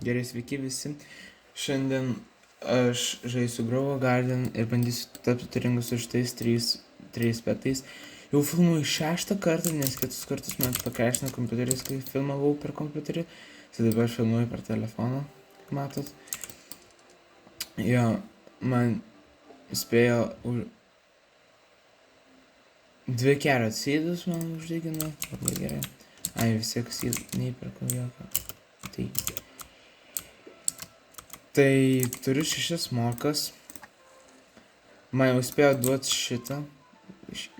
Gerai, sveiki visi. Šiandien aš žaisiu Grow a Garden ir bandysiu tapti turingus su šitais trys petais. Jau filmuoju 6 kartą, nes kitus kartus man pakrešino kompiuteris, kai filmavau per kompiuterį. Tai dabar filmuoju per telefoną, kaip matot. Jo, man spėjo 2 carrot seedus man uždegino. Labai gerai. Ai, vis tiek seed neįperku jokio. Tai turiu 6 morkas. Man jau spėjo duoti šitą.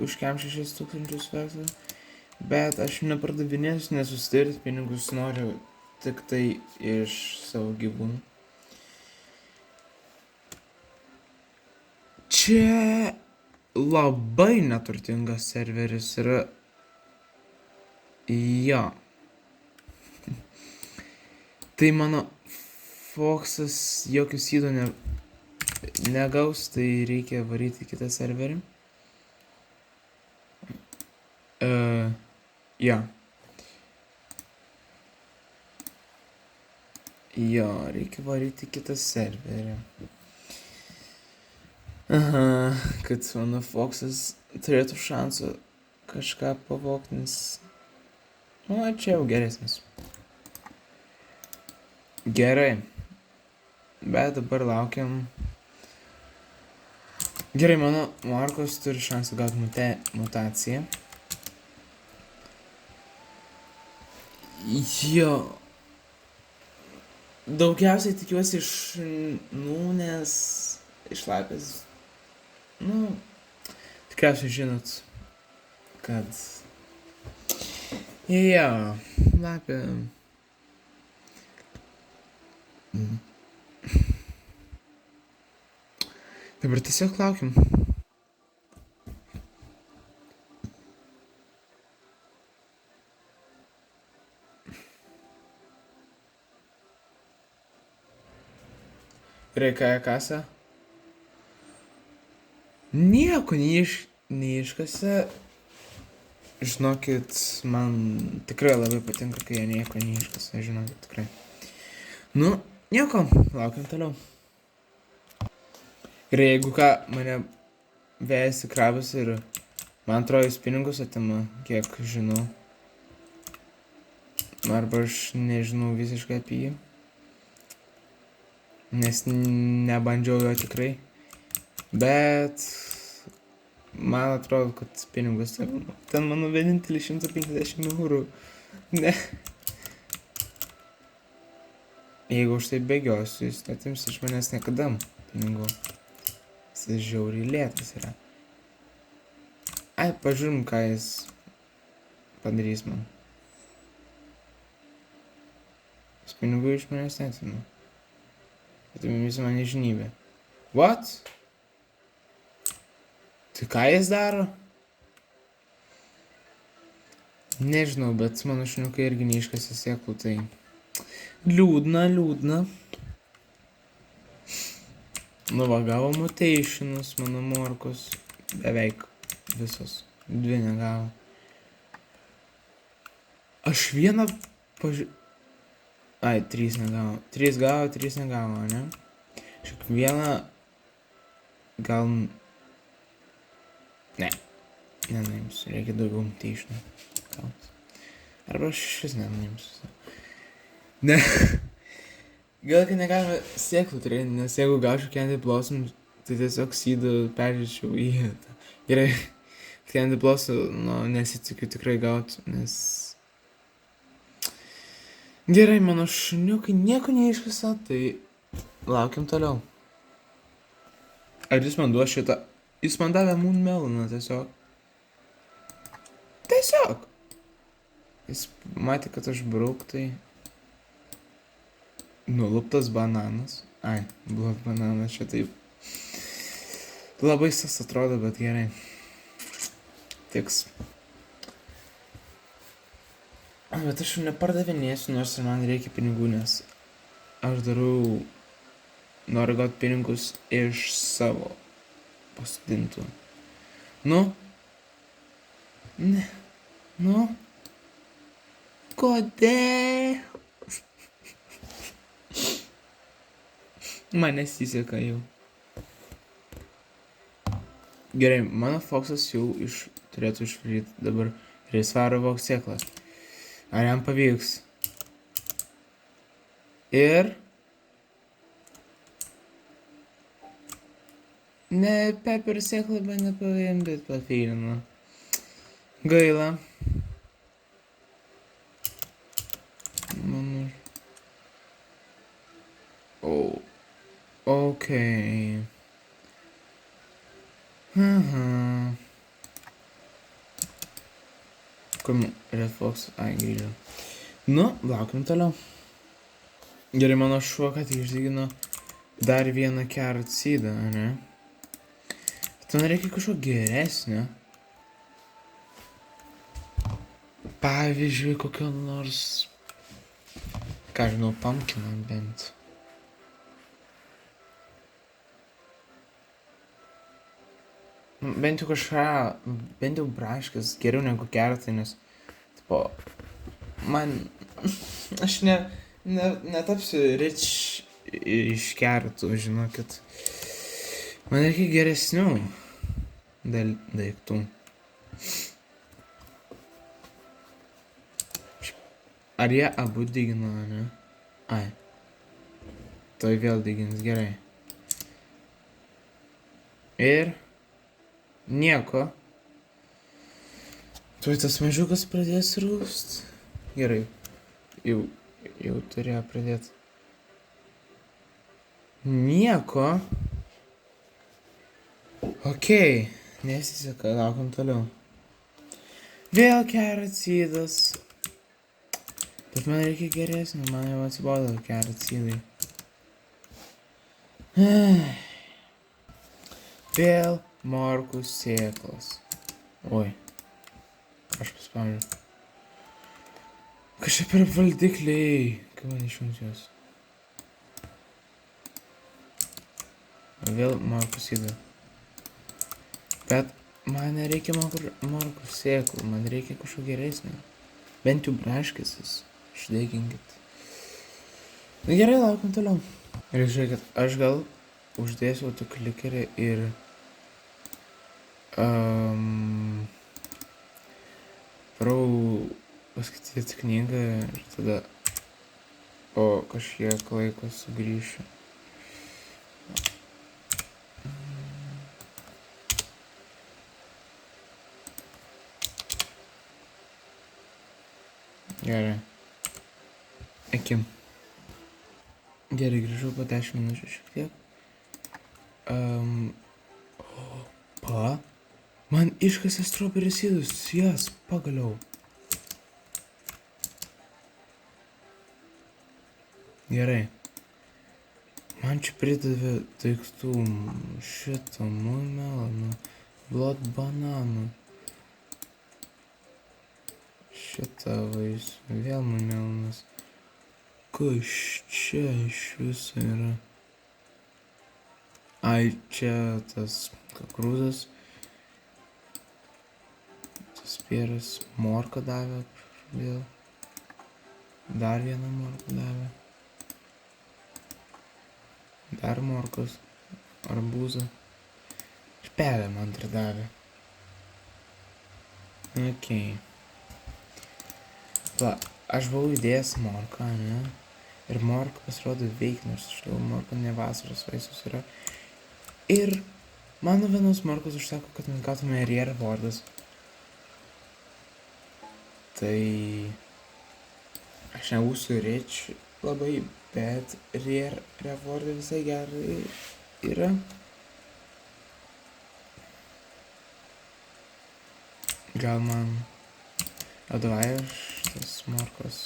Už kem 6000 verslą. Bet aš nepardavinėsiu, nes susidaryti pinigus noriu tik tai iš savo gyvūnų. Čia labai neturtingas serveris yra. Jo. Tai mano Foxas jokių sydų negaus, tai reikia varyti kitą serverį. Jo. Jo, reikia varyti kitą serverį. Aha, kad mano Foxas turėtų šansų kažką pavogti, nes... Nu, čia jau geresnis. Gerai. Bet dabar laukiam. Gerai, mano morkos turi šansą gauti mutaciją. Jo. Daugiausiai tikiuosi iš nūnės, iš lapės. Nu, tikriausiai žinot, kad... Jo, lapė... Dabar tiesiog laukiam. Reikia kasą. Nieko neiškasa. Žinokit, man tikrai labai patinka, kai jie nieko neiškasa, žinokit, tikrai. Nu, nieko, laukiam toliau. Ir jeigu ką, mane vėjasi krabas ir man atrodo jis pinigus atima, kiek žinau. Arba aš nežinau visiškai apie jį. Nes nebandžiau jo tikrai. Bet man atrodo, kad pinigus atima. Ten mano vienintelį 150 eurų. Ne. Jeigu aš taip bėgiosiu, jis atims iš manęs niekada pinigų. Jis žiauriai lėtas yra. Ai, pažiūrim, ką jis padarys man. Jis pinigų iš manęs neatima. Atimės man nežinybę. What? Tai ką jis daro? Nežinau, bet mano šuniukai irgi neiškasė sėklų, tai... Liūdna. Nuvagavo mutationus mano morkos. Beveik visos. 2 negavo. Aš vieną Ai, 3 negavo. 3 gavo, 3 negavo, ne? Aš vieną... Gal... Ne. Nenuimsiu. Reikia daugiau mutationų. Arba aš šis nenuimsiu. Ne. Gal, kad negalime sėklų turėti, nes jeigu gaučiau Candy Blossom, tai tiesiog seedų peržiūrėčiau į tą. Gerai, Candy Blossom, nu, nesitikiu tikrai gauti, nes... Gerai, mano šuniukai nieko neiškasa, tai laukiam toliau. Ar jis man duos šitą? Jis man davė Moon Meloną tiesiog. Tiesiog! Jis matė, kad aš brauk, tai... Nuluptas bananas. Ai, blok bananas čia taip. Labai sas atrodo, bet gerai. Tiks. Bet aš jau nepardavinėsiu, nors ir man reikia pinigų, nes aš darau... Noriu gauti pinigus iš savo pasodintų. Nu? Ne. Nu? Kodėl? Man nesiseka jau. Gerai, mano foksas jau turėtų išvalyti dabar ir jis varo voks sėklą. Ar jam pavyks? Ir... Ne, pepper sėklą bandė paimti, bet pafeilino. Gaila. Mano... Oh. Okay. Kur Red Fox? Ai, grįžo. Nu, laukiam toliau. Gerai, mano šuo, kad išdygino dar vieną carrot seedą, ne? Bet man reikia kažko geresnio. Pavyzdžiui, kokio nors... Ką žinau, pumpkiną bent. Bent jau kažką, bent jau braškės geriau negu carrotai, nes, tipo, man, aš netapsiu rich iš carrotų, žinokit. Man reikia geresnių daiktų. Ar jie abu dygino, ne? Ai. Toj vėl dygins, gerai. Ir... Nieko. Tuoj tas mažiukas pradės rūst. Gerai. Jau turėjo pradėti. Nieko. Okei. Nesiseka, laukiam toliau. Vėl carrot seedas. Bet man reikia geresnio, man jau atsibodo carrot seedai. Vėl morkų sėklos. Oi. Aš paspaudžiu. Kažkaip per valdikliai. Kaip man išjungti juos? Vėl morkų sėda. Bet man nereikia morkų sėklų. Man reikia kažko geresnio. Bent jau braškėsis. Išdėkinkit. Na gerai, laukiam toliau. Ir žiūrėkit, aš gal uždėsiu autoklikerį ir... paskaityti knygą ir tada po kažkiek laiko sugrįšiu. Gerai. Iki. Gerai, grįžau po 10 minučių šiek tiek. Man iškasė strawberry seedus, jas, pagaliau. Gerai. Man čia pridavė daiktų šito melonų, blood bananų. Šitą vaisių, vėl melonas. Kas čia iš viso yra? Ai, čia tas kukurūzas. Spėras morką davė vėl. Dar vieną morką davė. Dar morkos. Arbūzą. Špelę man dar davė. Okei. Va, aš buvau įdėjęs morką, ne? Ir morka pasirodo veikia, nors iš tikrųjų morka ne vasaros vaisius yra. Ir mano vienos morkos užsako, kad man gautume rare rewardas. Tai aš nebūsiu rich labai, bet rare rewardai visai gerai yra. Gal man atvaja šitas morkos.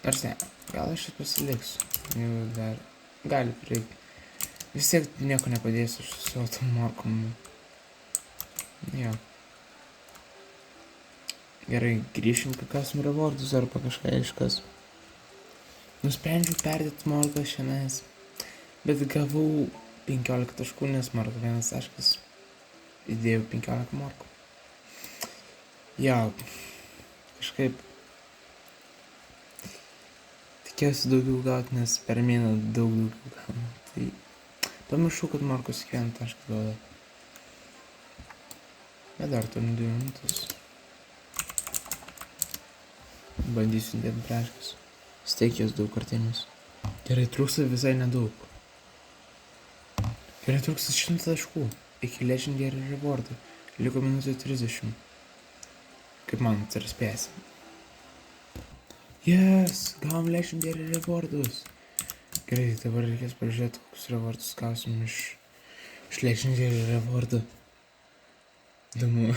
Nors ne, gal aš šit pasiliksiu. Jau dar gali prireikti. Vis tiek nieko nepadėsiu su savo tom morkom. Jo. Gerai, grįšim kakasum rewardus arba kažką iškas. Nusprendžiau perdėti morką šiandien, bet gavau 15 taškų, nes morka vienas taškas. Įdėjau 15 morkų. Jo, kažkaip tikėsiu daugiau gauti, nes per mėną daugiau gaunu. Tai pamiršau, kad Markus kiekvieną tašką duoda. Bet dar turim 2 minutės. Bandysiu dėti taškas. Steikės daug kartinius. Gerai, trūksta visai nedaug. Gerai, trūksta 100 taškų. Iki Legendary Rewardų. Liko minutė 30. Kaip manot, ar spėsim? Yes! Gavom Legendary Rewardus. Gerai, dabar reikės pažiūrėti, kokius rewardus gausim iš Legendary Rewardų. Įdomu.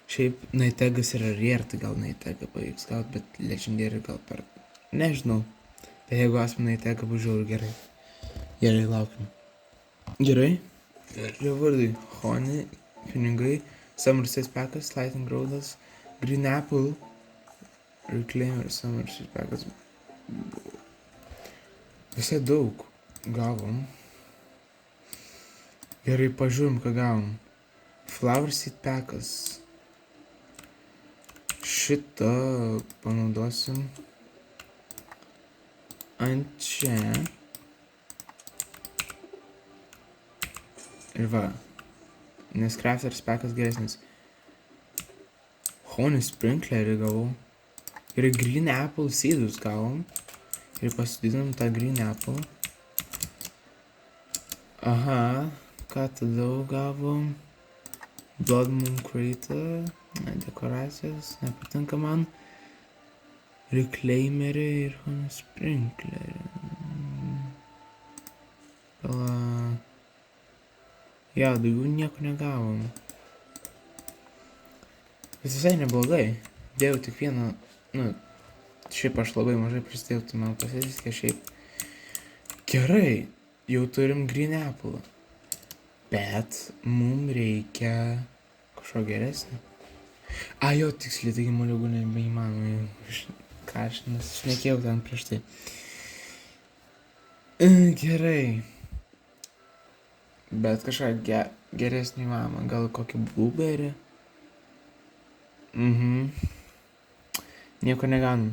Šiaip Nightegas yra rare, tai gal Nightega pavyks gauti, bet Legendary gal per... Nežinau. Bet jeigu gausim Nightega, bus žiauriai gerai. Gerai, laukim. Gerai. Rewardai. Honey, pinigai, Summer State Packas, Lightning Roadas, Green Apple, Reclaimer, Summer State Packas. Visai daug gavom. Gerai, pažiūrim, ką gavom. Flower Seed Packas. Šitą panaudosim ant čia. Ir va. Nes Crafters Packas geresnis. Honey Sprinklerį gavau. Ir Green Apple Seedus gavom. Ir pasididinam tą Green Apple. Aha. Ką tada gavom? Blood Moon Crate. Dekoracijas. Nepatinka man. Reclaimerį ir Honey Sprinklerį. Jo, daugiau nieko negavom. Visai neblogai. Dėjau tik vieną, šiaip aš labai mažai prisidėjau, tai man pasisekė šiaip. Gerai, jau turim Green Apple. Bet mums reikia kažko geresnio. Jo, tiksliai, taigi moliūgų nebeįmanoma. Ką aš nešnekėjau ten prieš tai. Gerai. Bet kažką geresnį įmanoma. Gal kokį Blueberry? Nieko negaunam.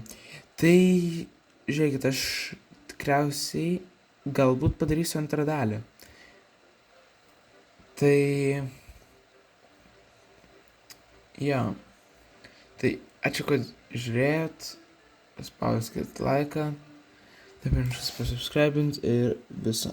Tai, žiūrėkit, aš tikriausiai galbūt padarysiu antrą dalį. Tai, jo. Tai, ačiū, kad žiūrėjot. Paspauskit laiką. Nepamirškit pasubscribint ir viso.